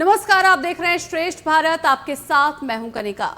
नमस्कार, आप देख रहे हैं श्रेष्ठ भारत। आपके साथ मैं हूं कनिका।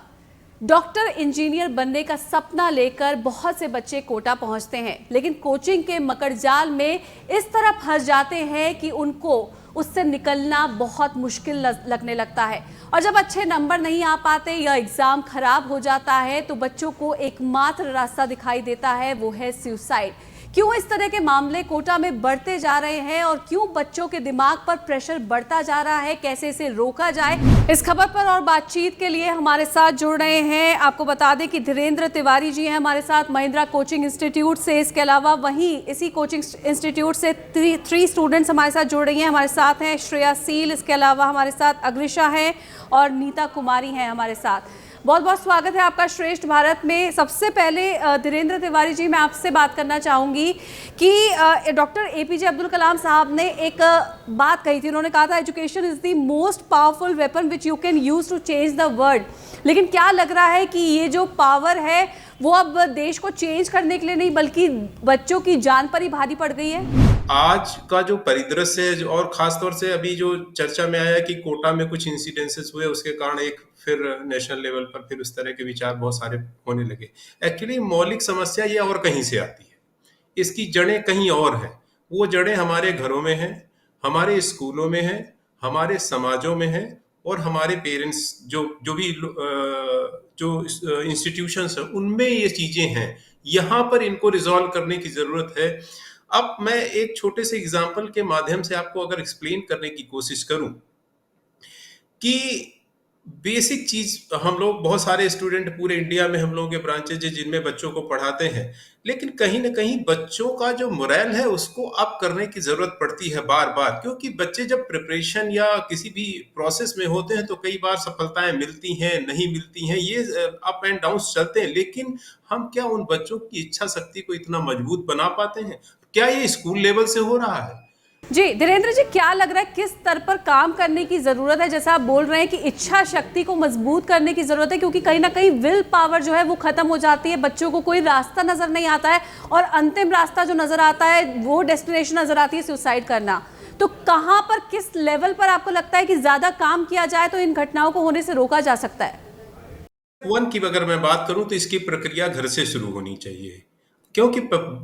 डॉक्टर इंजीनियर बनने का सपना लेकर बहुत से बच्चे कोटा पहुंचते हैं, लेकिन कोचिंग के मकड़जाल में इस तरह फंस जाते हैं कि उनको उससे निकलना बहुत मुश्किल लगने लगता है। और जब अच्छे नंबर नहीं आ पाते या एग्जाम खराब हो जाता है तो बच्चों को एकमात्र रास्ता दिखाई देता है, वो है सुसाइड। क्यों इस तरह के मामले कोटा में बढ़ते जा रहे हैं और क्यों बच्चों के दिमाग पर प्रेशर बढ़ता जा रहा है, कैसे इसे रोका जाए, इस खबर पर और बातचीत के लिए हमारे साथ जुड़ रहे हैं। आपको बता दें कि धीरेन्द्र तिवारी जी हैं हमारे साथ महिंद्रा कोचिंग इंस्टीट्यूट से। इसके अलावा वहीं इसी कोचिंग इंस्टीट्यूट से थ्री स्टूडेंट्स हमारे साथ जुड़ रही हैं। हमारे साथ हैं श्रेया सील, इसके अलावा हमारे साथ अग्रिशा है और नीता कुमारी हैं हमारे साथ। बहुत बहुत स्वागत है आपका श्रेष्ठ भारत में। सबसे पहले धीरेन्द्र तिवारी जी, मैं आपसे बात करना चाहूँगी कि डॉक्टर एपीजे अब्दुल कलाम साहब ने एक बात कही थी। उन्होंने कहा था education is the most powerful weapon which you can use to change the world. लेकिन क्या लग रहा है कि ये जो पावर है वो अब देश को चेंज करने के लिए नहीं बल्कि बच्चों की जान पर ही भारी पड़ गई है? आज का जो परिदृश्य है और खास तौर से अभी जो चर्चा में आया कि कोटा में कुछ इंसिडेंसेस हुए, उसके कारण एक फिर नेशनल लेवल पर फिर उस तरह के विचार बहुत सारे होने लगे। एक्चुअली मौलिक समस्या ये और कहीं से आती है, इसकी जड़ें कहीं और हैं। वो जड़ें हमारे घरों में हैं, हमारे स्कूलों में हैं, हमारे समाजों में हैं और हमारे पेरेंट्स जो भी जो इंस्टीट्यूशंस हैं उनमें ये चीजें हैं। यहाँ पर इनको रिजॉल्व करने की जरूरत है। अब मैं एक छोटे से एग्जाम्पल के माध्यम से आपको अगर एक्सप्लेन करने की कोशिश करूं कि बेसिक चीज, हम लोग बहुत सारे स्टूडेंट पूरे इंडिया में हम लोगों के ब्रांचेज है जिनमें बच्चों को पढ़ाते हैं, लेकिन कहीं ना कहीं बच्चों का जो मोरल है उसको अप करने की जरूरत पड़ती है बार बार, क्योंकि बच्चे जब प्रिपरेशन या किसी भी प्रोसेस में होते हैं तो कई बार सफलताएं मिलती हैं, नहीं मिलती हैं, ये अप एंड डाउन चलते हैं। लेकिन हम क्या उन बच्चों की इच्छा शक्ति को इतना मजबूत बना पाते हैं? क्या ये स्कूल लेवल से हो रहा है? जी धीरेन्द्र जी, क्या लग रहा है किस स्तर पर काम करने की जरूरत है? जैसा आप बोल रहे हैं कि इच्छा शक्ति को मजबूत करने की जरूरत है, क्योंकि कहीं ना कहीं विल पावर जो है वो खत्म हो जाती है, बच्चों को कोई रास्ता नजर नहीं आता है और अंतिम रास्ता जो नजर आता है वो डेस्टिनेशन नजर आती है सुसाइड करना। तो कहाँ पर, किस लेवल पर आपको लगता है कि ज्यादा काम किया जाए तो इन घटनाओं को होने से रोका जा सकता है? वन की अगर मैं बात करूं तो इसकी प्रक्रिया घर से शुरू होनी चाहिए, क्योंकि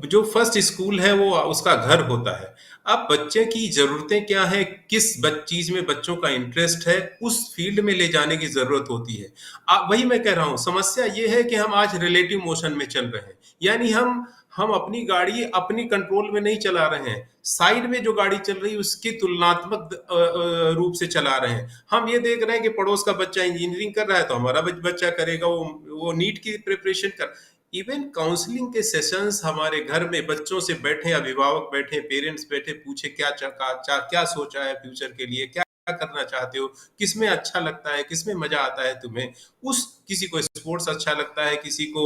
जो फर्स्ट स्कूल है वो उसका घर होता है। अब बच्चे की जरूरतें क्या है, किस चीज में बच्चों का इंटरेस्ट है, उस फील्ड में ले जाने की जरूरत होती है। वही मैं कह रहा हूँ, समस्या ये है कि हम आज रिलेटिव मोशन में चल रहे हैं, यानी हम अपनी गाड़ी अपनी कंट्रोल में नहीं चला रहे हैं, साइड में जो गाड़ी चल रही है उसकी तुलनात्मक रूप से चला रहे हैं। हम ये देख रहे हैं कि पड़ोस का बच्चा इंजीनियरिंग कर रहा है तो हमारा बच्चा करेगा, वो नीट की प्रिपरेशन कर। इवन काउंसलिंग के सेशंस हमारे घर में बच्चों से बैठे, अभिभावक बैठे, पेरेंट्स बैठे, पूछे क्या सोचा है फ्यूचर के लिए, क्या करना चाहते हो, किसमें अच्छा लगता है, किसमें मजा आता है तुम्हें। उस किसी को स्पोर्ट्स अच्छा लगता है, किसी को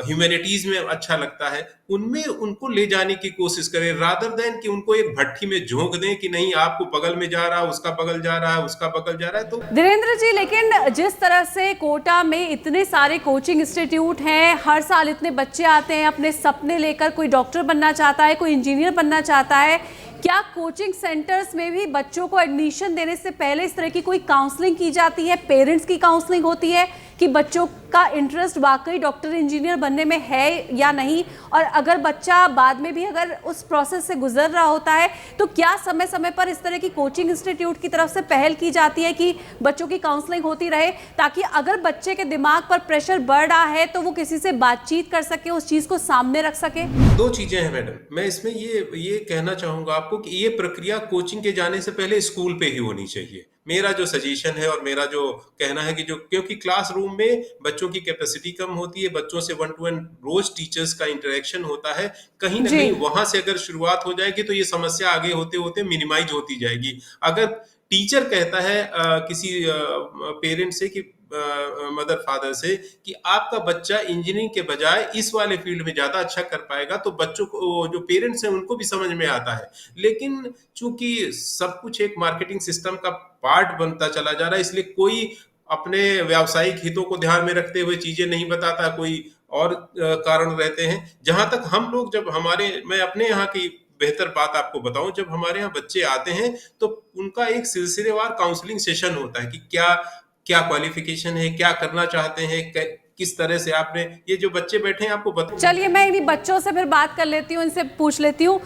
ह्यूमैनिटीज में अच्छा लगता है, उनमें उनको ले जाने की कोशिश करें, रादर देन कि उनको एक भट्टी में झोंक दें कि नहीं आपको बगल में जा रहा है, उसका बगल जा रहा है, उसका बगल जा रहा है। तो धीरेन्द्र जी, लेकिन जिस तरह से कोटा में इतने सारे कोचिंग इंस्टीट्यूट हैं, हर साल इतने बच्चे आते हैं अपने सपने लेकर, कोई डॉक्टर बनना चाहता है, कोई इंजीनियर बनना चाहता है, क्या कोचिंग सेंटर्स में भी बच्चों को एडमिशन देने से पहले इस तरह की कोई काउंसलिंग की जाती है, पेरेंट्स की काउंसलिंग होती है कि बच्चों का इंटरेस्ट वाकई डॉक्टर इंजीनियर बनने में है या नहीं? और अगर बच्चा बाद में भी अगर उस प्रोसेस से गुजर रहा होता है तो क्या समय समय पर इस तरह की कोचिंग इंस्टीट्यूट की तरफ से पहल की जाती है कि बच्चों की काउंसलिंग होती रहे, ताकि अगर बच्चे के दिमाग पर प्रेशर बढ़ रहा है तो वो किसी से बातचीत कर सके, उस चीज को सामने रख सके? दो चीजें हैं मैडम, मैं इसमें ये कहना चाहूंगा आपको कि ये प्रक्रिया कोचिंग के जाने से पहले स्कूल पे ही होनी चाहिए। मेरा जो सजेशन है और मेरा जो कहना है कि क्योंकि क्लासरूम में बच्चों की कैपेसिटी कम होती है, बच्चों से one two one rose teachers का इंटरेक्शन होता है, कहीं ना कहीं वहां से अगर शुरुआत हो जाएगी तो ये समस्या आगे होते होते मिनिमाइज होती जाएगी। अगर टीचर कहता है किसी पेरेंट से कि मदर फादर से कि आपका बच्चा इंजीनियरिंग के बजाय इस वाले फील्ड में ज्यादा अच्छा कर पाएगा, तो बच्चों को, जो पेरेंट्स हैं, उनको भी समझ में आता है। लेकिन चूंकि सब कुछ एक मार्केटिंग सिस्टम का पार्ट बनता चला जा रहा है, इसलिए कोई अपने व्यावसायिक हितों को ध्यान में रखते हुए चीजें नहीं बताता, कोई और कारण रहते हैं। जहां तक हम लोग, जब मैं अपने यहाँ की बेहतर बात आपको बताऊं, जब हमारे यहाँ बच्चे आते हैं तो उनका एक सिलसिलेवार काउंसलिंग सेशन होता है कि क्या क्या क्वालिफिकेशन है, क्या करना चाहते हैं, किस तरह से आपने, ये जो बच्चे बैठे हैं आपको बता। चलिए मैं इन्हीं बच्चों से फिर बात कर लेती हूँ, इनसे पूछ लेती हूँ।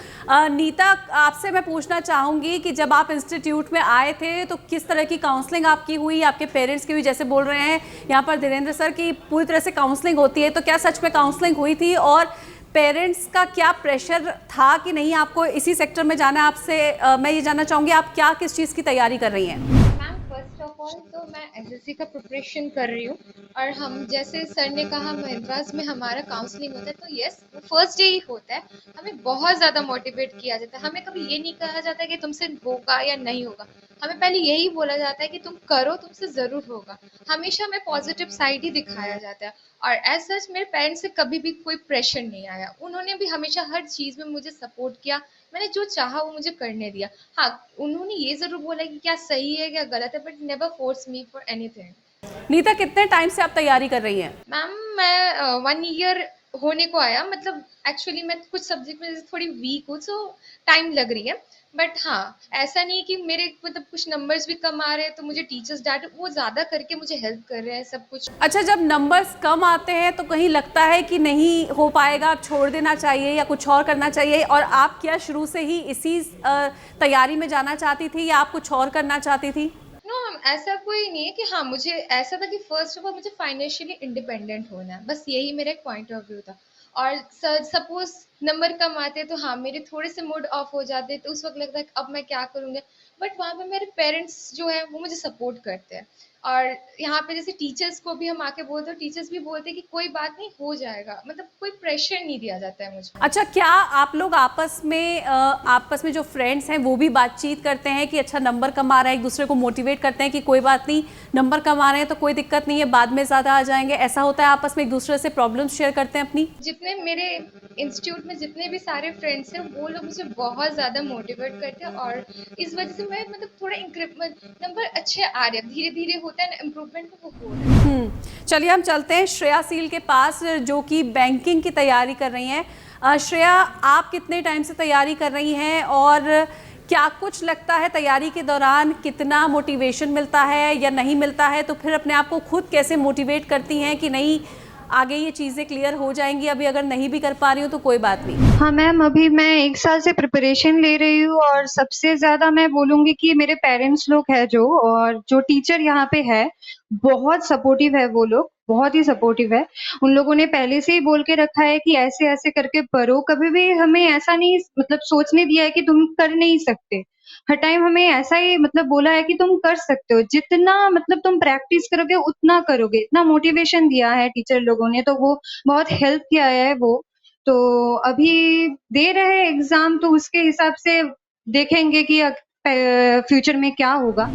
नीता, आपसे मैं पूछना चाहूँगी कि जब आप इंस्टीट्यूट में आए थे तो किस तरह की काउंसलिंग आपकी हुई, आपके पेरेंट्स की भी, जैसे बोल रहे हैं यहाँ पर धीरेन्द्र सर की पूरी तरह से काउंसलिंग होती है, तो क्या सच में काउंसलिंग हुई थी और पेरेंट्स का क्या प्रेशर था कि नहीं आपको इसी सेक्टर में जाना है? आपसे मैं ये जानना चाहूँगी आप क्या किस चीज़ की तैयारी कर रही हैं? फर्स्ट ऑफ ऑल तो मैं एसएससी का प्रिपरेशन कर रही हूँ, और हम जैसे सर ने कहा महिंद्रास में हमारा काउंसलिंग होता है, तो यस फर्स्ट डे ही होता है। हमें बहुत ज़्यादा मोटिवेट किया जाता है, हमें कभी ये नहीं कहा जाता कि तुमसे होगा या नहीं होगा, हमें पहले यही बोला जाता है कि तुम करो, तुमसे ज़रूर होगा। हमेशा हमें पॉजिटिव साइड ही दिखाया जाता है, और एज सच मेरे पेरेंट्स से कभी भी कोई प्रेशर नहीं आया। उन्होंने भी हमेशा हर चीज़ में मुझे सपोर्ट किया, मैंने जो चाहा वो मुझे करने दिया। हाँ, उन्होंने ये ज़रूर बोला कि क्या सही है क्या गलत है, but never force me for anything. Neeta, कितने टाइम से आप तैयारी कर रही हैं? मैम मैं 1 ईयर होने को आया, मतलब एक्चुअली मैं कुछ सब्जेक्ट में थोड़ी वीक हूँ, सो टाइम लग रही है। बट हाँ, ऐसा नहीं कि मेरे मतलब कुछ नंबर्स भी कम आ रहे हैं तो मुझे टीचर्स डांट, वो ज़्यादा करके मुझे हेल्प कर रहे हैं सब कुछ। अच्छा, जब नंबर्स कम आते हैं तो कहीं लगता है कि नहीं हो पाएगा, आप छोड़ देना चाहिए या कुछ और करना चाहिए, और आप क्या शुरू से ही इसी तैयारी में जाना चाहती थी या आप कुछ और करना चाहती थी? नो मैम, ऐसा कोई नहीं है कि हाँ, मुझे ऐसा था कि फर्स्ट ऑफ ऑल मुझे फाइनेंशियली इंडिपेंडेंट होना है, बस यही मेरा एक पॉइंट ऑफ व्यू था। और सपोज नंबर कम आते तो हाँ, मेरे थोड़े से मूड ऑफ हो जाते, तो उस वक्त लगता है अब मैं क्या करूँगी। बट वहाँ पे मेरे पेरेंट्स जो है वो मुझे सपोर्ट करते हैं, और यहाँ पे जैसे टीचर्स को भी हम आके बोलते हैं, टीचर्स भी बोलते हैं कि कोई बात नहीं, हो जाएगा, मतलब कोई प्रेशर नहीं दिया जाता है मुझे। अच्छा, क्या आप लोग आपस में जो फ्रेंड्स हैं वो भी बातचीत करते हैं कि अच्छा नंबर कम आ रहा है, एक दूसरे को मोटिवेट करते हैं कि कोई बात नहीं, नंबर कम आ रहे हैं तो कोई दिक्कत नहीं है, बाद में ज़्यादा आ जाएंगे, ऐसा होता है? आपस में एक दूसरे से प्रॉब्लम्स शेयर करते हैं अपनी? जितने मेरे इंस्टीट्यूट में जितने भी सारे फ्रेंड्स हैं, वो लोग मुझे बहुत ज़्यादा मोटिवेट करते हैं, और इस वजह से मैं मतलब थोड़ा इंक्रीमेंट, नंबर अच्छे आ रहे हैं, धीरे धीरे होता है ना इम्प्रूवमेंट, वो हो रहा है। चलिए हम चलते हैं श्रेया सील के पास, जो कि बैंकिंग की तैयारी कर रही हैं। श्रेया, आप कितने टाइम से तैयारी कर रही हैं और क्या कुछ लगता है तैयारी के दौरान कितना मोटिवेशन मिलता है या नहीं मिलता है? तो फिर अपने आप को खुद कैसे मोटिवेट करती हैं कि नहीं, आगे ये चीज़ें क्लियर हो जाएंगी, अभी अगर नहीं भी कर पा रही हूँ तो कोई बात नहीं? हाँ मैम, अभी मैं 1 साल से प्रिपरेशन ले रही हूँ, और सबसे ज़्यादा मैं बोलूँगी कि मेरे पेरेंट्स लोग हैं जो, और जो टीचर यहाँ पे है, बहुत सपोर्टिव है वो लोग, बहुत ही सपोर्टिव है। उन लोगों ने पहले से ही बोल के रखा है कि ऐसे-ऐसे करके पढ़ो, कभी भी हमें ऐसा नहीं मतलब सोचने दिया है कि तुम कर नहीं सकते। हर टाइम हमें ऐसा ही मतलब बोला है कि तुम कर सकते हो, जितना मतलब तुम प्रैक्टिस करोगे उतना करोगे, इतना मोटिवेशन दिया है टीचर लोगों ने, तो वो बहुत हेल्प किया है वो। तो अभी दे रहे हैं एग्ज़ाम, तो उसके हिसाब से देखेंगे कि फ्यूचर में क्या होगा।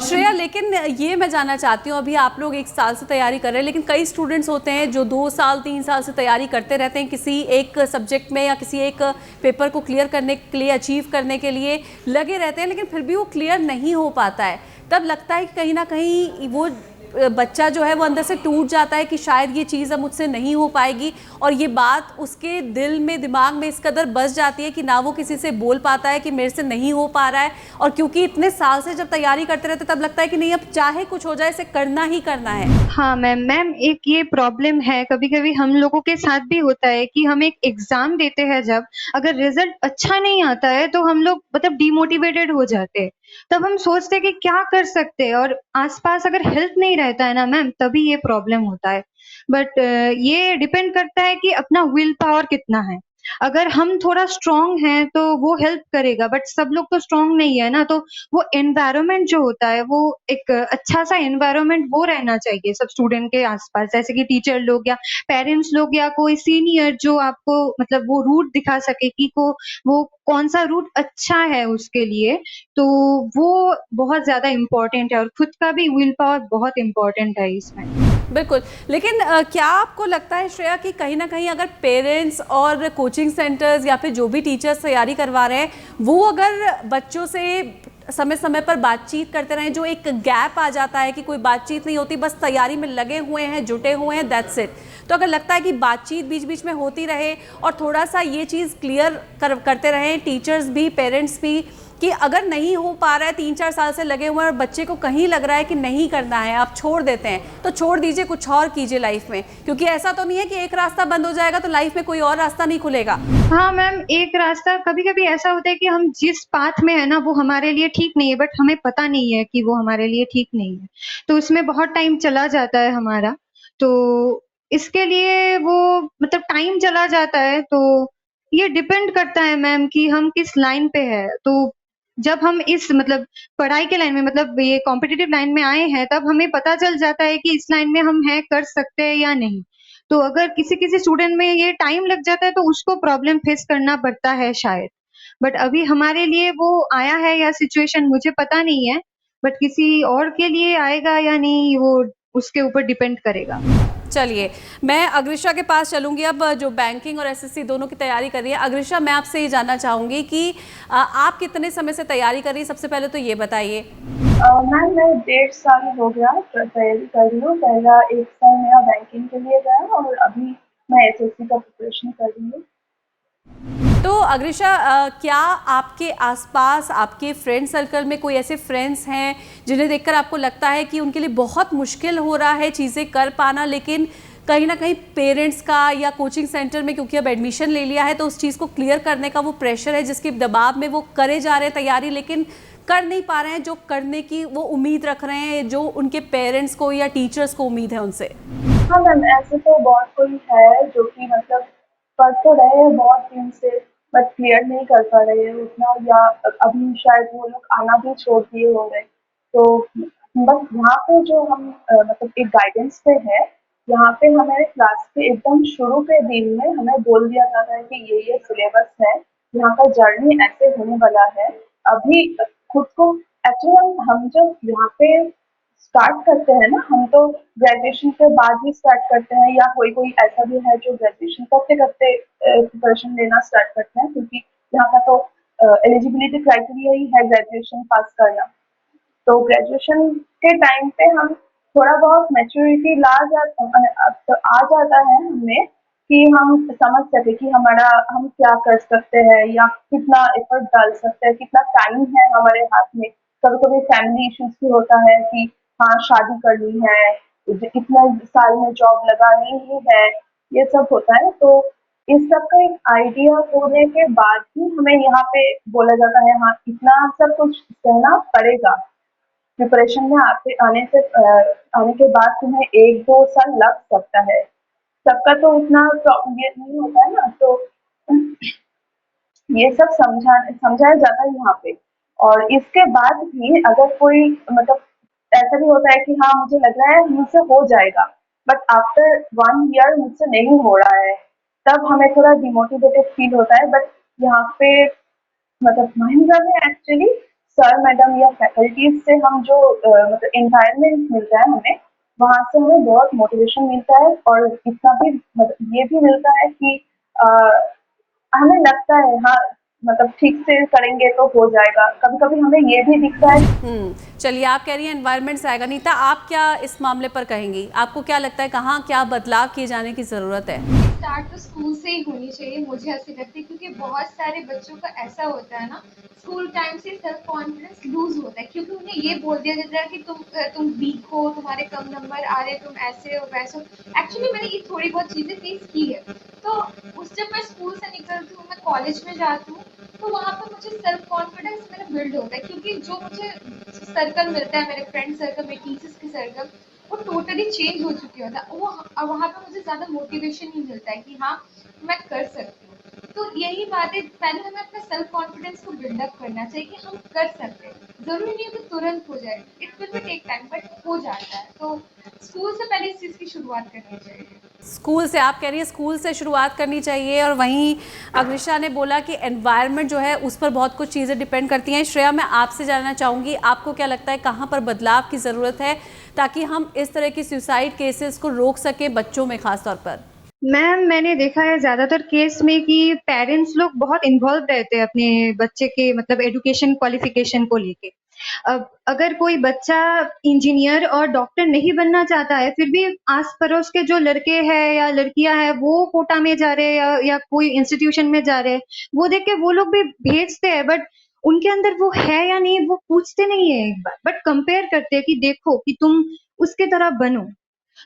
श्रेया, लेकिन ये मैं जानना चाहती हूँ, अभी आप लोग 1 साल से तैयारी कर रहे हैं, लेकिन कई स्टूडेंट्स होते हैं जो 2 साल 3 साल से तैयारी करते रहते हैं किसी एक सब्जेक्ट में या किसी एक पेपर को क्लियर करने के लिए, अचीव करने के लिए लगे रहते हैं, लेकिन फिर भी वो क्लियर नहीं हो पाता है। तब लगता है कि कहीं ना कहीं वो बच्चा जो है वो अंदर से टूट जाता है कि शायद ये चीज़ अब मुझसे नहीं हो पाएगी, और ये बात उसके दिल में, दिमाग में इस कदर बस जाती है कि ना वो किसी से बोल पाता है कि मेरे से नहीं हो पा रहा है। और क्योंकि इतने साल से जब तैयारी करते रहते तब लगता है कि नहीं, अब चाहे कुछ हो जाए इसे करना ही करना है। हाँ मैम, एक ये प्रॉब्लम है, कभी-कभी हम लोगों के साथ भी होता है कि हम एक एग्ज़ाम देते हैं जब, अगर रिज़ल्ट अच्छा नहीं आता है तो हम लोग मतलब डिमोटिवेटेड हो जाते हैं। तब हम सोचते हैं कि क्या कर सकते हैं, और आस-पास अगर हेल्प नहीं रहता है ना मैम, तभी ये प्रॉब्लम होता है। बट ये डिपेंड करता है कि अपना विल पावर कितना है। अगर हम थोड़ा स्ट्रॉन्ग हैं तो वो हेल्प करेगा, बट सब लोग तो स्ट्रॉन्ग नहीं है ना, तो वो एनवायरनमेंट जो होता है वो एक अच्छा-सा एनवायरनमेंट वो रहना चाहिए सब स्टूडेंट के आस-पास, जैसे कि टीचर लोग या पेरेंट्स लोग या कोई सीनियर जो आपको मतलब वो रूट दिखा सके कि वो कौन-सा रूट अच्छा है उसके लिए, तो वो बहुत ज़्यादा इम्पोर्टेंट है, और खुद का भी विल पावर बहुत इम्पोर्टेंट है इसमें। बिल्कुल, लेकिन क्या आपको लगता है श्रेया कि कहीं ना कहीं अगर पेरेंट्स और कोचिंग सेंटर्स या फिर जो भी टीचर्स तैयारी करवा रहे हैं वो अगर बच्चों से समय समय पर बातचीत करते रहें। जो एक गैप आ जाता है कि कोई बातचीत नहीं होती, बस तैयारी में लगे हुए हैं, जुटे हुए हैं, दैट्स इट। तो अगर लगता है कि बातचीत बीच बीच में होती रहे और थोड़ा सा ये चीज़ क्लियर करते रहें टीचर्स भी, पेरेंट्स भी, कि अगर नहीं हो पा रहा है, 3-4 साल से लगे हुए हैं और बच्चे को कहीं लग रहा है कि नहीं करना है, आप छोड़ देते हैं, तो छोड़ दीजिए, कुछ और कीजिए लाइफ में, क्योंकि ऐसा तो नहीं है कि एक रास्ता बंद हो जाएगा तो लाइफ में कोई और रास्ता नहीं खुलेगा। हाँ मैम, एक रास्ता कभी-कभी ऐसा होता है कि हम जिस पाथ में है ना वो हमारे लिए ठीक नहीं है, बट हमें पता नहीं है कि वो हमारे लिए ठीक नहीं है। तो उसमें बहुत टाइम चला जाता है हमारा। तो इसके लिए वो मतलब टाइम चला जाता है, तो ये डिपेंड करता है मैम कि हम किस लाइन पे है। तो जब हम इस मतलब पढ़ाई के लाइन में मतलब ये कॉम्पिटिटिव लाइन में आए हैं, तब हमें पता चल जाता है कि इस लाइन में हम हैं, कर सकते हैं या नहीं। तो अगर किसी स्टूडेंट में ये टाइम लग जाता है तो उसको प्रॉब्लम फेस करना पड़ता है शायद। बट अभी हमारे लिए वो आया है या सिचुएशन मुझे पता नहीं है, बट किसी और के लिए आएगा या नहीं वो उसके ऊपर डिपेंड करेगा। चलिए, मैं अग्रिशा के पास चलूंगी अब, जो बैंकिंग और एसएससी दोनों की तैयारी कर रही है। अग्रिशा, मैं आपसे ये जानना चाहूँगी कि आप कितने समय से तैयारी कर रही हैं, सबसे पहले तो ये बताइए। मैम मैं 1.5 साल हो गया तैयारी कर रही हूँ। पहला 1 साल मेरा बैंकिंग के लिए गया और अभी मैं एसएससी का प्रिपरेशन कर रही हूँ। तो अग्रिशा, क्या आपके आसपास, आपके फ्रेंड सर्कल में कोई ऐसे फ्रेंड्स हैं जिन्हें देखकर आपको लगता है कि उनके लिए बहुत मुश्किल हो रहा है चीज़ें कर पाना, लेकिन कहीं ना कहीं पेरेंट्स का या कोचिंग सेंटर में क्योंकि अब एडमिशन ले लिया है तो उस चीज़ को क्लियर करने का वो प्रेशर है, जिसके दबाव में वो करे जा रहे हैं तैयारी, लेकिन कर नहीं पा रहे हैं जो करने की वो उम्मीद रख रहे हैं, जो उनके पेरेंट्स को या टीचर्स को उम्मीद है उनसे? हाँ मैम, ऐसे तो बहुत कोई है जो कि मतलब पढ़ तो रहे हैं बहुत दिन से, बट क्लियर नहीं कर पा रहे हैं उतना, या अभी शायद वो लोग आना भी छोड़ दिए होंगे। तो बस यहाँ पे जो हम मतलब एक गाइडेंस पे है, यहाँ पे हमारे क्लास के एकदम शुरू के दिन में हमें बोल दिया जाता है कि ये सिलेबस है, यहाँ का जर्नी ऐसे होने वाला है। अभी खुद को एक्चुअली हम जब यहाँ पे स्टार्ट करते हैं ना, हम तो ग्रेजुएशन के बाद ही स्टार्ट करते हैं, या कोई ऐसा भी है जो ग्रेजुएशन करते करते प्रिपरेशन लेना स्टार्ट करते हैं, क्योंकि यहाँ का तो एलिजिबिलिटी क्राइटेरिया ही है ग्रेजुएशन पास करना। तो ग्रेजुएशन के टाइम पे हम थोड़ा बहुत मैच्योरिटी आ जाता है हमें, कि हम समझ सके कि हम क्या कर सकते हैं या कितना एफर्ट डाल सकते हैं, कितना टाइम है हमारे हाथ में। कभी कभी फैमिली इश्यूज भी होता है कि हाँ शादी करनी है, इतना साल में जॉब लगानी ही है, ये सब होता है। तो इस सब का एक आइडिया होने के बाद ही हमें यहाँ पे बोला जाता है हाँ इतना सब कुछ सहना पड़ेगा। प्रिपरेशन में आने के बाद तुम्हें 1-2 साल लग सकता है। सबका तो उतना ये नहीं होता है ना, तो ये सब समझाया जाता है यहाँ पे। और इसके बाद भी अगर कोई मतलब ऐसा भी होता है कि हाँ मुझे लग रहा है मुझसे हो जाएगा, बट आफ्टर 1 ईयर मुझसे नहीं हो रहा है, तब हमें थोड़ा डिमोटिवेटेड फील होता है। बट यहाँ पे मतलब महिंद्रा में एक्चुअली सर मैडम या फैकल्टीज से हम जो मतलब एनवायरनमेंट मिलता है हमें, वहाँ से हमें बहुत मोटिवेशन मिलता है। और इतना भी मतलब ये भी मिलता है कि हमें लगता है हाँ मतलब ठीक से करेंगे तो हो जाएगा। कभी कभी हमें ये भी दिखता है। चलिए, आप कह रही हैं एनवायरनमेंट से आएगा। नीता, आप क्या इस मामले पर कहेंगी? आपको क्या लगता है कहाँ क्या बदलाव किए जाने की ज़रूरत है? स्टार्ट तो स्कूल से ही होनी चाहिए, मुझे ऐसे लगता है, क्योंकि बहुत सारे बच्चों का ऐसा होता है ना, स्कूल टाइम से सेल्फ कॉन्फिडेंस लूज होता है, क्योंकि उन्हें ये बोल दिया जाता है कि तुम वीक हो, तुम्हारे कम नंबर आ रहे, तुम ऐसे हो वैसे हो। एक्चुअली मैंने ये थोड़ी बहुत चीज़ें फेस की है। तो जब मैं स्कूल से निकलती हूँ, मैं कॉलेज में जाती हूँ, तो वहाँ पर मुझे सेल्फ कॉन्फिडेंस मेरा बिल्ड होता है, क्योंकि जो मुझे सर्कल मिलता है, मेरे फ्रेंड सर्कल, मेरे टीचर्स के सर्कल, वो टोटली चेंज हो चुके होता है। वो वहाँ पे मुझे ज़्यादा मोटिवेशन ही मिलता है कि हाँ मैं कर सकती हूँ। तो यही बात है, पहले हमें अपने सेल्फ कॉन्फिडेंस को बिल्डअप करना चाहिए कि हम कर सकते हैं। ज़रूरी नहीं है कि तुरंत हो जाए, it will be take time, but हो जाता है। तो स्कूल से पहले इस चीज़ की शुरुआत करनी चाहिए। स्कूल से, आप कह रही है स्कूल से शुरुआत करनी चाहिए। और वहीं अग्रिशा ने बोला कि एनवायरनमेंट जो है उस पर बहुत कुछ चीज़ें डिपेंड करती हैं। श्रेया, मैं आपसे जानना चाहूँगी, आपको क्या लगता है कहाँ पर बदलाव की ज़रूरत है ताकि हम इस तरह की सुसाइड केसेस को रोक सकें, बच्चों में खास तौर पर? मैम, मैंने देखा है ज़्यादातर केस में कि पेरेंट्स लोग बहुत इन्वॉल्व रहते हैं अपने बच्चे के मतलब एजुकेशन क्वालिफिकेशन को लेके। अब अगर कोई बच्चा इंजीनियर और डॉक्टर नहीं बनना चाहता है, फिर भी आस-पड़ोस के जो लड़के हैं या लड़कियाँ हैं, वो कोटा में जा रहे हैं या कोई इंस्टीट्यूशन में जा रहे हैं, वो देख के वो लोग भी भेजते हैं, बट उनके अंदर वो है या नहीं, वो पूछते नहीं है एक बार, बट कंपेयर करते हैं कि देखो कि तुम उसके तरह बनो।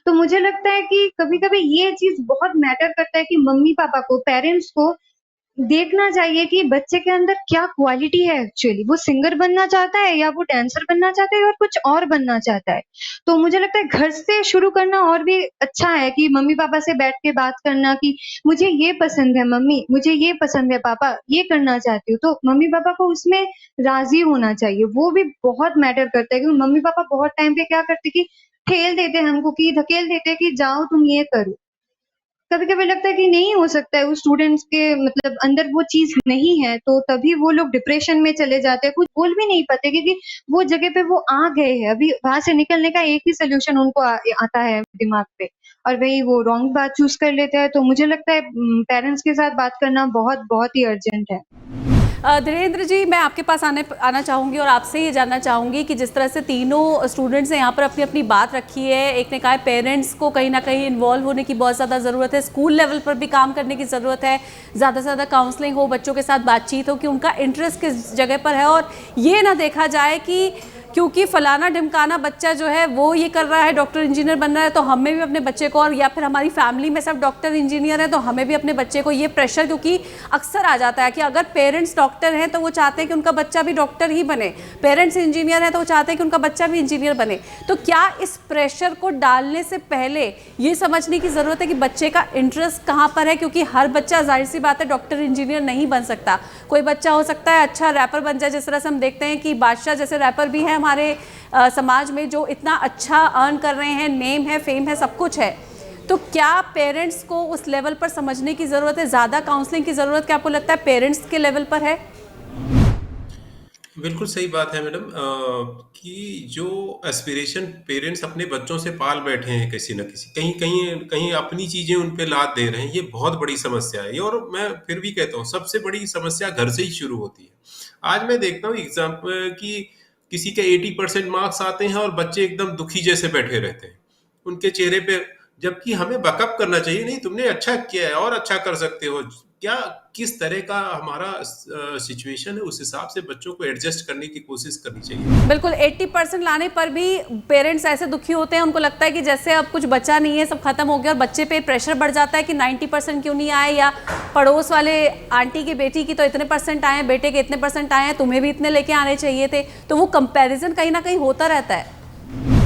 तो मुझे लगता है कि कभी-कभी ये चीज़ बहुत मैटर करता है कि मम्मी-पापा को, पेरेंट्स को देखना चाहिए कि बच्चे के अंदर क्या क्वालिटी है एक्चुअली। वो सिंगर बनना चाहता है या वो डांसर बनना चाहता है और कुछ और बनना चाहता है। तो मुझे लगता है घर से शुरू करना और भी अच्छा है कि मम्मी-पापा से बैठ के बात करना कि मुझे ये पसंद है मम्मी, मुझे ये पसंद है पापा, ये करना चाहती हूँ। तो मम्मी-पापा को उसमें राज़ी होना चाहिए। वो भी बहुत मैटर करता है क्योंकि मम्मी-पापा बहुत टाइम पे क्या करते हैं कि ठेल देते हैं हमको कि धकेल देते हैं कि जाओ तुम ये करो। कभी-कभी लगता है कि नहीं हो सकता है, उस स्टूडेंट्स के मतलब अंदर वो चीज़ नहीं है, तो तभी वो लोग डिप्रेशन में चले जाते हैं, कुछ बोल भी नहीं पाते क्योंकि वो जगह पे वो आ गए हैं। अभी वहाँ से निकलने का एक ही सॉल्यूशन उनको आता है दिमाग पे और वही वो रॉन्ग बात चूज़ कर लेते हैं। तो मुझे लगता है पेरेंट्स के साथ बात करना बहुत ही अर्जेंट है। धीरेन्द्र जी, मैं आपके पास आना चाहूँगी और आपसे ये जानना चाहूँगी कि जिस तरह से तीनों स्टूडेंट्स ने यहाँ पर अपनी अपनी बात रखी है, एक ने कहा है पेरेंट्स को कहीं ना कहीं इन्वॉल्व होने की बहुत ज़्यादा ज़रूरत है, स्कूल लेवल पर भी काम करने की ज़रूरत है, ज़्यादा से ज़्यादा काउंसलिंग हो, बच्चों के साथ बातचीत हो कि उनका इंटरेस्ट किस जगह पर है, और ये ना देखा जाए कि क्योंकि फलाना ढिमकाना बच्चा जो है वो ये कर रहा है, डॉक्टर इंजीनियर बन रहा है, तो हमें भी अपने बच्चे को, और या फिर हमारी फैमिली में सब डॉक्टर इंजीनियर है तो हमें भी अपने बच्चे को, ये प्रेशर क्योंकि अक्सर आ जाता है कि अगर पेरेंट्स डॉक्टर हैं तो वो चाहते हैं कि उनका बच्चा भी डॉक्टर ही बने, पेरेंट्स इंजीनियर हैं तो वो चाहते हैं कि उनका बच्चा भी इंजीनियर बने। तो क्या इस प्रेशर को डालने से पहले ये समझने की ज़रूरत है कि बच्चे का इंटरेस्ट कहाँ पर है, क्योंकि हर बच्चा जाहिर सी बात है डॉक्टर इंजीनियर नहीं बन सकता। कोई बच्चा हो सकता है अच्छा रैपर बन जाए, जिस तरह से हम देखते हैं कि बादशाह जैसे रैपर भी है हमारे समाज में जो इतना अच्छा अर्न कर रहे हैं, नेम है, फेम है, सब कुछ है। तो क्या पेरेंट्स को उस लेवल पर समझने की ज़रूरत है, ज़्यादा काउंसलिंग की ज़रूरत क्या आपको लगता है पेरेंट्स के लेवल पर है? बिल्कुल सही बात है मैडम, कि जो एस्पिरेशन पेरेंट्स अपने बच्चों से पाल बैठे हैं किसी न किसी, कहीं कहीं कहीं अपनी चीज़ें उन पे लाद दे रहे हैं, ये बहुत बड़ी समस्या है। और मैं फिर भी कहता हूँ सबसे बड़ी समस्या घर से ही शुरू होती है। आज मैं देखता हूँ एग्जाम्पल कि किसी के 80% मार्क्स आते हैं और बच्चे एकदम दुखी जैसे बैठे रहते हैं उनके चेहरे पे, जबकि हमें बैकअप करना चाहिए, नहीं तुमने अच्छा किया है और अच्छा कर सकते हो, क्या किस तरह का हमारा सिचुएशन है उस हिसाब से बच्चों को एडजस्ट करने की कोशिश करनी चाहिए। बिल्कुल, 80% लाने पर भी पेरेंट्स ऐसे दुखी होते हैं, उनको लगता है कि जैसे अब कुछ बचा नहीं है, सब खत्म हो गया, और बच्चे पे प्रेशर बढ़ जाता है कि 90% क्यों नहीं आए, या पड़ोस वाले आंटी की बेटी की तो इतने परसेंट आए हैं, बेटे के इतने परसेंट आए हैं, तुम्हें भी इतने लेके आने चाहिए थे। तो वो कंपैरिजन कहीं ना कहीं होता रहता है।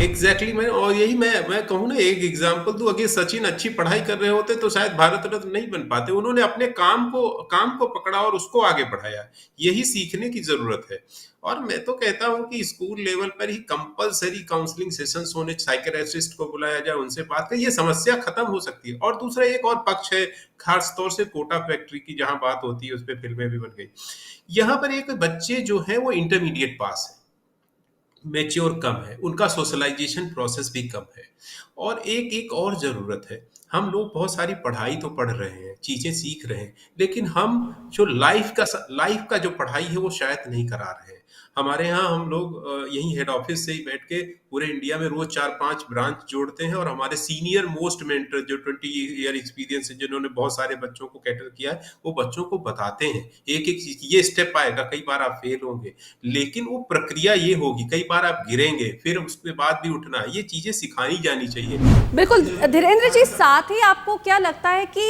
एग्जैक्टली मैं, और यही मैं कहूँ ना, एक एग्जांपल दूं, अगर सचिन अच्छी पढ़ाई कर रहे होते तो शायद भारत रत्न नहीं बन पाते। उन्होंने अपने काम को पकड़ा और उसको आगे बढ़ाया। यही सीखने की जरूरत है। और मैं तो कहता हूँ कि स्कूल लेवल पर ही कंपलसरी काउंसलिंग सेशंस होने, साइकियाट्रिस्ट को बुलाया जाए, उनसे बात करें, ये समस्या खत्म हो सकती है। और दूसरा एक और पक्ष है, खास तौर से कोटा फैक्ट्री की जहां बात होती है, उस पर फिल्में भी बन गई। यहाँ पर एक बच्चे जो है वो इंटरमीडिएट पास है, मैच्योर कम है, उनका सोशलाइजेशन प्रोसेस भी कम है। और एक एक और ज़रूरत है, हम लोग बहुत सारी पढ़ाई तो पढ़ रहे हैं, चीज़ें सीख रहे हैं, लेकिन हम जो लाइफ का जो पढ़ाई है वो शायद नहीं करा रहे हैं। हमारे यहाँ हम लोग यहीं हेड ऑफिस से ही बैठ के पूरे इंडिया में रोज 4-5 ब्रांच जोड़ते हैं, और हमारे सीनियर मोस्ट मेंटर जो 20 ईयर एक्सपीरियंस है, जिन्होंने बहुत सारे बच्चों को कैटर किया है, वो बच्चों को बताते हैं एक एक चीज, ये स्टेप आएगा, कई बार आप फेल होंगे, लेकिन वो प्रक्रिया ये होगी, कई बार आप गिरेंगे, फिर उसके बाद भी उठना, ये चीजें सिखानी जानी चाहिए। बिल्कुल धीरेन्द्र जी, साथ ही आपको क्या लगता है कि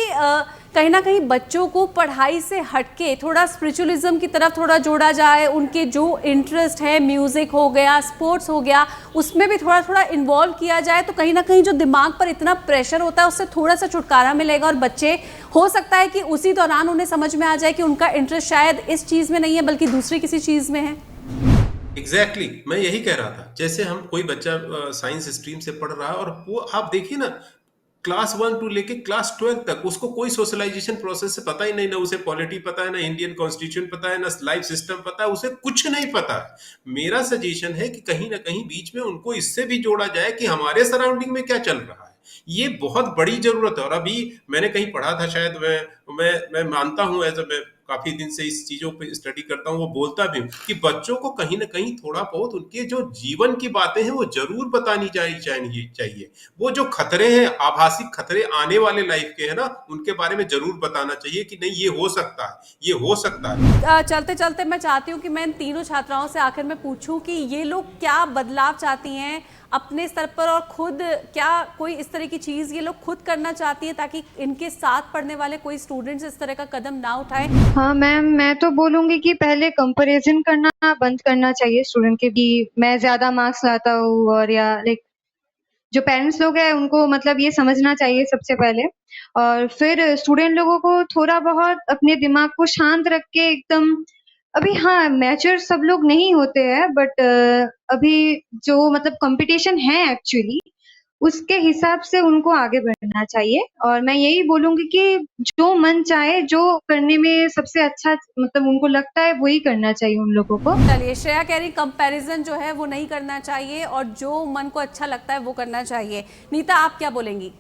कहीं ना कहीं बच्चों को पढ़ाई से हटके थोड़ा स्पिरिचुअलिज्म की तरफ थोड़ा जोड़ा जाए, उनके जो इंटरेस्ट है, म्यूजिक हो गया, स्पोर्ट्स हो गया, उसमें भी थोड़ा थोड़ा इन्वॉल्व किया जाए, तो कहीं ना कहीं जो दिमाग पर इतना प्रेशर होता है उससे थोड़ा सा छुटकारा मिलेगा, और बच्चे हो सकता है कि उसी दौरान उन्हें समझ में आ जाए कि उनका इंटरेस्ट शायद इस चीज़ में नहीं है बल्कि दूसरी किसी चीज़ में है। एग्जैक्टली मैं यही कह रहा था। जैसे हम, कोई बच्चा साइंस स्ट्रीम से पढ़ रहा है, और वो आप देखिए ना, क्लास 1 टू लेके क्लास 12 तक उसको कोई सोशलाइजेशन प्रोसेस से पता ही नहीं, ना उसे पॉलिटी पता है, ना इंडियन कॉन्स्टिट्यूशन पता है, ना लाइफ सिस्टम पता है, उसे कुछ नहीं पता है। मेरा सजेशन है कि कहीं ना कहीं बीच में उनको इससे भी जोड़ा जाए कि हमारे सराउंडिंग में क्या चल रहा है। ये बहुत बड़ी जरूरत है। और अभी मैंने कहीं पढ़ा था, शायद मैं मानता हूँ, एज काफी दिन से इस चीजों पे स्टडी करता हूँ, वो बोलता भी हूँ कि बच्चों को कहीं ना कहीं थोड़ा बहुत उनके जो जीवन की बातें हैं वो जरूर बतानी चाहिए। वो जो खतरे हैं, आभासी खतरे आने वाले लाइफ के हैं ना, उनके बारे में जरूर बताना चाहिए कि नहीं, ये हो सकता है, ये हो सकता है। चलते चलते मैं चाहती हूँ कि मैं इन तीनों छात्राओं से आखिर में पूछूं कि ये लोग क्या बदलाव चाहती हैं अपने स्तर पर, और खुद क्या कोई इस तरह की चीज़ ये लोग खुद करना चाहती हैं ताकि इनके साथ पढ़ने वाले कोई स्टूडेंट्स इस तरह का कदम ना उठाए। हाँ मैम, मैं तो बोलूंगी कि पहले कंपैरिजन करना बंद करना चाहिए स्टूडेंट के, कि मैं ज्यादा मार्क्स लाता हूँ, और या लाइक जो पेरेंट्स लोग हैं उनको मतलब ये समझना चाहिए सबसे पहले। और फिर स्टूडेंट लोगों को थोड़ा बहुत अपने दिमाग को शांत रख के एकदम, अभी हाँ मैच्योर सब लोग नहीं होते हैं, बट अभी जो मतलब कंपटीशन है एक्चुअली, उसके हिसाब से उनको आगे बढ़ना चाहिए। और मैं यही बोलूंगी कि जो मन चाहे, जो करने में सबसे अच्छा मतलब उनको लगता है वही करना चाहिए उन लोगों को। चलिए, श्रेया कह रही कंपैरिजन जो है वो नहीं करना चाहिए और जो मन को अच्छा लगता है वो करना चाहिए। नीता, आप क्या बोलेंगी?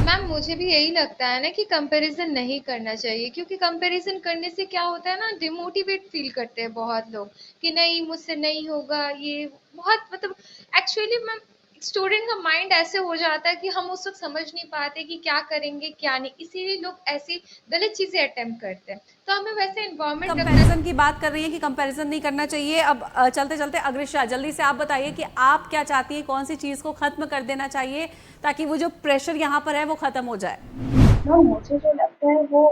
मैम मुझे भी यही लगता है ना कि कंपैरिजन नहीं करना चाहिए, क्योंकि कंपैरिजन करने से क्या होता है ना, डिमोटिवेट फील करते हैं बहुत लोग कि नहीं मुझसे नहीं होगा, ये बहुत मतलब एक्चुअली मैम स्टूडेंट का माइंड ऐसे हो जाता है कि हम उस वक्त समझ नहीं पाते कि क्या करेंगे क्या नहीं, इसीलिए लोग ऐसी गलत चीजें अटेम्प्ट करते हैं। तो हमें वैसे इन्वायरमेंट कंपैरिजन की बात कर रही हैं कि कंपैरिजन नहीं करना चाहिए। अब चलते चलते अग्रिशा, जल्दी से आप बताइए कि आप क्या चाहती हैं, कौन सी चीज़ को खत्म कर देना चाहिए ताकि वो जो प्रेशर यहाँ पर है वो खत्म हो जाए। हाँ, मुझे जो लगता है वो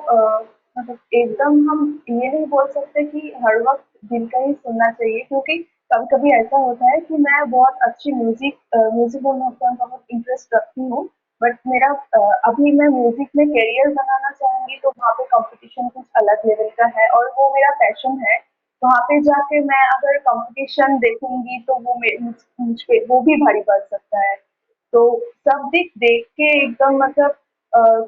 मतलब एकदम हम ये नहीं बोल सकते कि हर वक्त दिल का ही सुनना चाहिए, क्योंकि कभी कभी ऐसा होता है कि मैं बहुत अच्छी म्यूजिक में मैं बहुत इंटरेस्ट रखती हूँ, बट मेरा अभी मैं म्यूजिक में करियर बनाना चाहूंगी तो वहाँ पे कंपटीशन कुछ अलग लेवल का है और वो मेरा पैशन है। वहाँ पे जाके मैं अगर कंपटीशन देखूंगी तो वो मुझ पे वो भी भारी पड़ सकता है। तो सब दिख देख के एकदम मतलब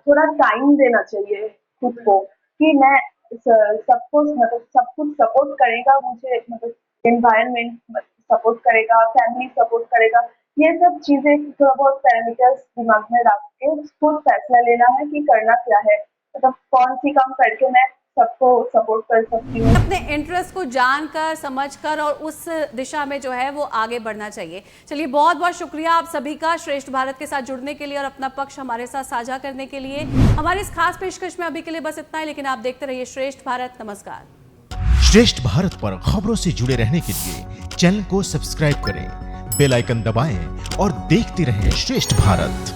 थोड़ा टाइम देना चाहिए खुद को, कि मैं सबको मतलब सब कुछ सपोर्ट करेगा मुझे, मतलब एनवायरनमेंट सपोर्ट करेगा, फैमिली सपोर्ट करेगा, ये सब चीजें थोड़ा बहुत पैरामीटर्स दिमाग में रख के खुद फैसला लेना है कि करना क्या है, मतलब कौन सी काम करके मैं सबको सपोर्ट कर सकती हूँ। अपने इंटरेस्ट को जानकर, समझकर और उस दिशा में जो है वो आगे बढ़ना चाहिए। चलिए, बहुत बहुत शुक्रिया आप सभी का श्रेष्ठ भारत के साथ जुड़ने के लिए और अपना पक्ष हमारे साथ साझा करने के लिए। हमारी इस खास पेशकश में अभी के लिए बस इतना ही, लेकिन आप देखते रहिए श्रेष्ठ भारत। नमस्कार। श्रेष्ठ भारत पर खबरों से जुड़े रहने के लिए चैनल को सब्सक्राइब करें, बेल आइकन दबाएं और देखते रहें श्रेष्ठ भारत।